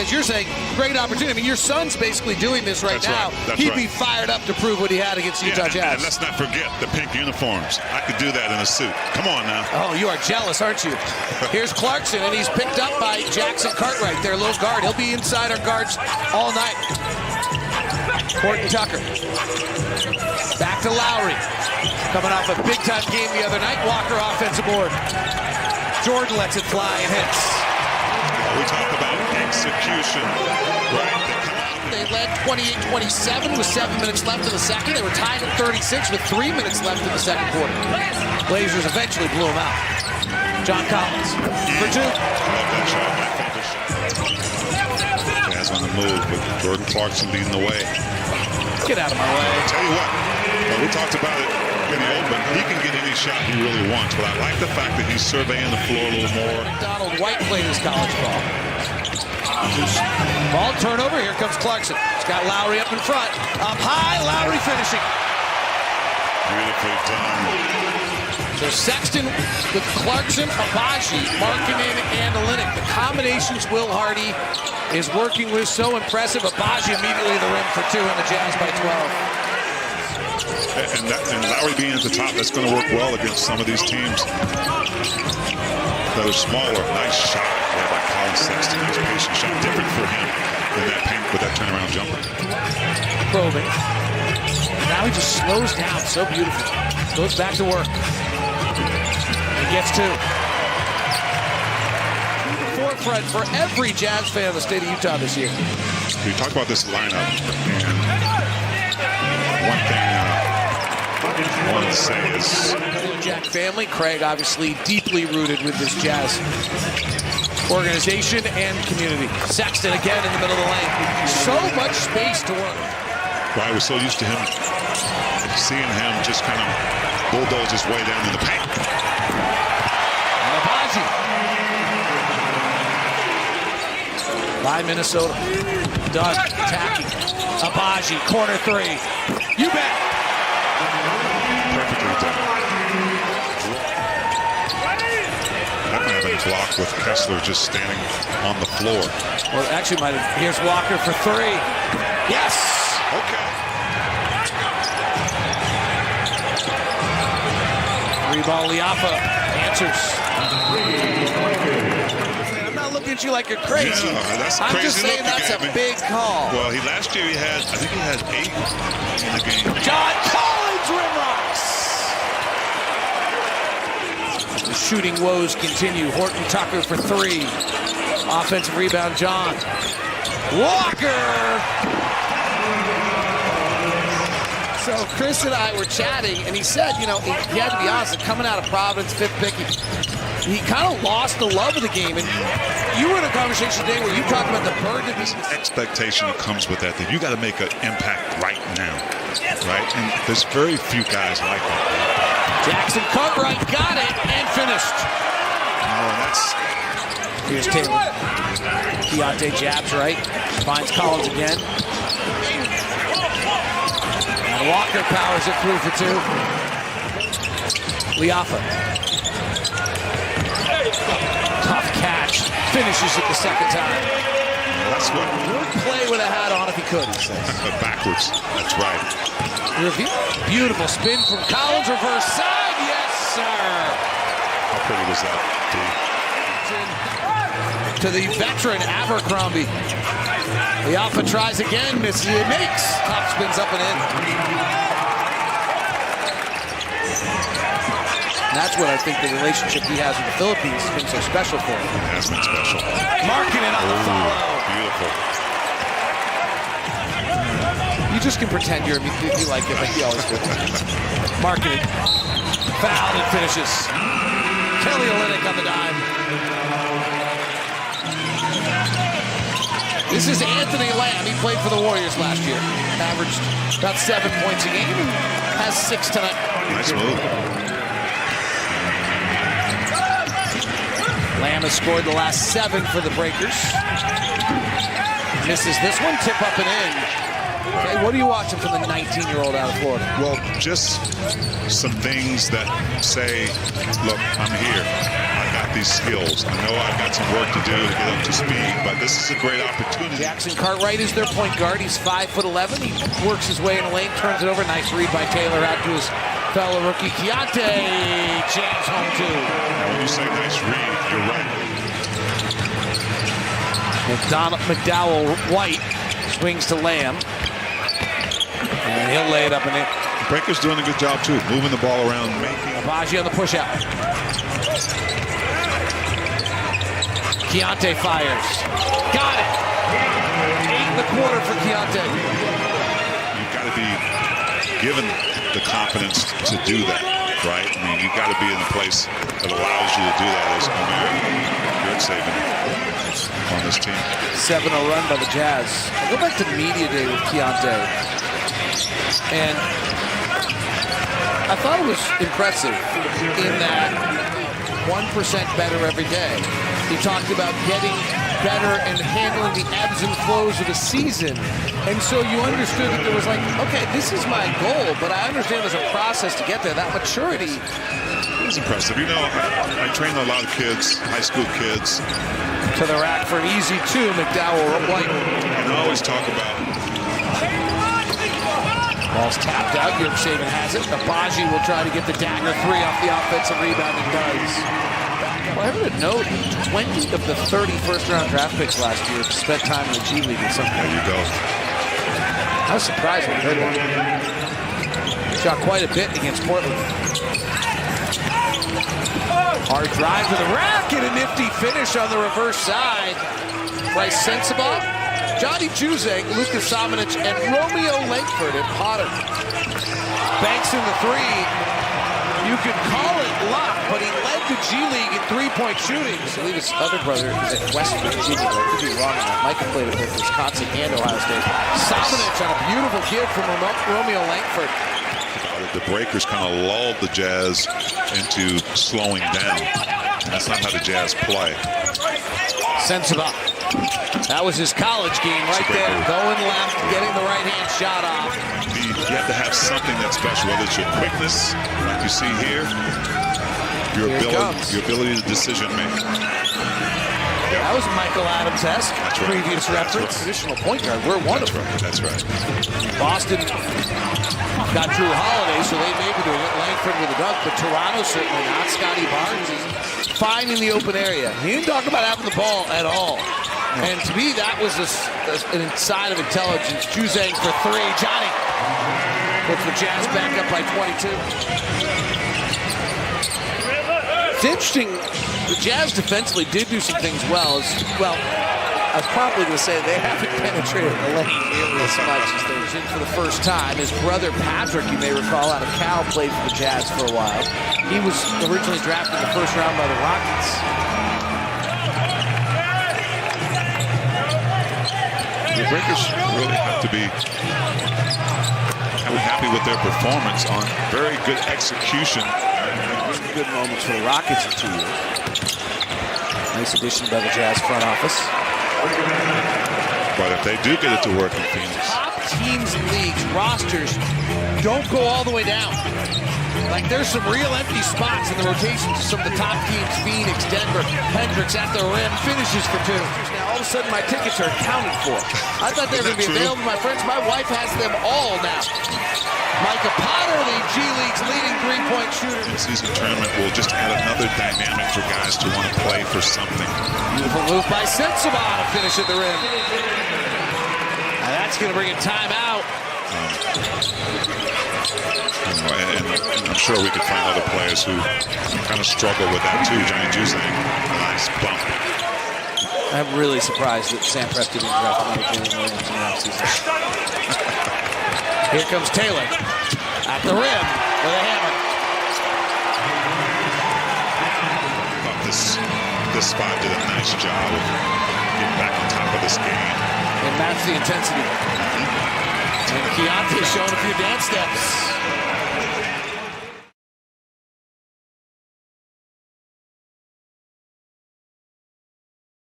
as you're saying, great opportunity. I mean, your son's basically doing this right now. He'd be fired up to prove what he had against Utah Jazz. And let's not forget the pink uniforms. I could do that in a suit. Come on now. Oh, you are jealous, aren't you? Here's Clarkson, and he's picked up by Jackson Cartwright, their little guard. He'll be inside our guards all night. Horton Tucker. Back to Lowry. Coming off a big-time game the other night. Walker offensive board. Jordan lets it fly and hits. We talk about execution. Right. They led 28-27 with 7 minutes left in the second. They were tied at 36 with 3 minutes left in the second quarter. Blazers eventually blew them out. John Collins for two. Jazz on the move with Jordan Clarkson leading the way. Get out of my way. I'll tell you what, we talked about it in the open. He can get any shot he really wants, but I like the fact that he's surveying the floor a little more. Donald White played his college ball. Ball turnover. Here comes Clarkson. He's got Lowry up in front. Up high, Lowry finishing. Beautifully done. So Sexton with Clarkson, Abaji, Markkanen, and Olynyk. The combinations Will Hardy is working with so impressive. Abaji immediately the rim for two, and the Jazz by 12. And Lowry being at the top, that's going to work well against some of these teams that are smaller. Nice shot there by Colin Sexton. Nice patient shot, different for him in that paint with that turnaround jumper. Probing. Now he just slows down so beautifully. Goes back to work. He gets two. The forefront for every Jazz fan in the state of Utah this year. We talk about this lineup, and one thing I wanted to say is Jack family. Craig obviously deeply rooted with this Jazz organization and community. Sexton again in the middle of the lane. So much space to work. Right, we're so used to him seeing him just kind of bulldoze his way down in the paint. Abaji by Minnesota. Done attacking. Abaji, corner three. You bet. Perfectly done. That might have been blocked with Kessler just standing on the floor. Well, actually might have. Here's Walker for three. Yes. Okay. Three-ball Liafa answers. I'm not looking at you like you're crazy. Yeah, that's I'm crazy just saying that's a big call. Well, last year I think he had 8 in the game. John Collins rim rocks. The shooting woes continue. Horton Tucker for three. Offensive rebound, John. Walker. So Chris and I were chatting, and he said, you know, he had to be honest, coming out of Providence, fifth pick, he kind of lost the love of the game. And you were in a conversation today where you talked about the burden of this expectation that comes with that you got to make an impact right now, right? And there's very few guys like that. Jackson Cartwright got it and finished. Oh, that's... Here's Taylor. Keontae jabs right, finds Collins again. Walker powers it through for two. Liafa. Tough catch. Finishes it the second time. That's what. Would play with a hat on if he could, he says. Backwards. That's right. Beautiful spin from Collins. Reverse side. Yes, sir. How pretty was that, D? To the veteran Abercrombie. Liafa tries again, misses, it makes. Top spins up and in. And that's what I think the relationship he has with the Philippines has been so special for him. It has been special. Markkanen on the follow. Beautiful. You just can pretend you like it, like you always do. Markkanen. Fouled and finishes. Kelly Olynyk on the dime. This is Anthony Lamb. He played for the Warriors last year. Averaged about 7 points a game and has 6 tonight. Nice move. Lamb has scored the last 7 for the Breakers. Misses this one, tip up and in. Okay, what are you watching from the 19-year-old out of Florida? Well, just some things that say, look, I'm here. I got at these skills. I know I've got some work to do to get up to speed, but this is a great opportunity. Jackson Cartwright is their point guard. He's 5'11". He works his way in the lane, turns it over. Nice read by Taylor out to his fellow rookie. Keontae jams home too. Now, when you say nice read, you're right. McDowell White swings to Lamb. And he'll lay it up and in. Breaker's doing a good job too, moving the ball around, making. Abaji on the push out. Keontae fires. Got it. 8.25 for Keontae. You've got to be given the confidence to do that, right? I mean, you've got to be in a place that allows you to do that as Omer. Good saving on this team. 7-0 run by the Jazz. I'll go back to media day with Keontae. And I thought it was impressive in that 1% better every day. He talked about getting better and handling the ebbs and flows of the season. And so you understood that there was like, okay, this is my goal, but I understand there's a process to get there. That maturity. It was impressive. You know, I train a lot of kids, high school kids. To the rack for an easy two, McDowell White. And I always talk about. Ball's tapped out. York Saban has it. Abaji will try to get the dagger three off the offensive rebound and does. Well, I heard a note, 20 of the 30 first-round draft picks last year spent time in the G League or something. There you go. I was surprised when I heard one. Shot quite a bit against Portland. Hard drive to the rack and a nifty finish on the reverse side. Bryce Sensabaugh, Johnny Juzang, Lucas Samanic, and Romeo Langford at Potter. Banks in the three. You could call it luck, but he led the G League in three-point shooting. I believe his other brother is at West Virginia. I could be wrong on that. Micah played at both Wisconsin and Ohio State. Samanic on a beautiful kid from Romeo Langford. The Breakers kind of lulled the Jazz into slowing down. That's not how the Jazz play. Sensabaugh. That was his college game right there. Going left, getting the right-hand shot off. You have to have something that's special, whether it's your quickness, like you see here, your ability to decision make. That was Michael Adams-esque. Previous reference. Traditional point guard. We're one of them. That's right. Boston got Drew Holiday, so they may be doing it. Langford with a dunk, but Toronto certainly not. Scotty Barnes is fine in the open area. He didn't talk about having the ball at all. And to me, that was an inside of intelligence. Juzang for three. Johnny puts the Jazz back up by 22. It's interesting. The Jazz defensively did do some things well. I was probably going to say they haven't penetrated the lane nearly as much as they was in for the first time. His brother Patrick, you may recall, out of Cal, played for the Jazz for a while. He was originally drafted in the first round by the Rockets. The Breakers really have to be happy with their performance on very good execution. Some good moments for the Rockets in 2 years. Nice addition by the Jazz front office. But if they do get it to work in Phoenix. Top teams in leagues, rosters don't go all the way down. Like there's some real empty spots in the rotations of some of the top teams. Phoenix, Denver, Hendricks at the rim, finishes for two. Now all of a sudden my tickets are accounted for. I thought they were going to be available. My friends, my wife has them all now. Micah Potter, the G League's leading three-point shooter. The season tournament will just add another dynamic for guys to want to play for something. Beautiful move by Sensabaugh to finish at the rim. Now that's going to bring a timeout. And I'm sure we could find other players who kind of struggle with that too. Johnny Juzang, a nice bump. I'm really surprised that Sam Presti didn't draft Jalen Williams in the offseason. Here comes Taylor at the rim with a hammer. This spot did a nice job of getting back on top of this game. And match the intensity. And Keontae showing a few dance steps.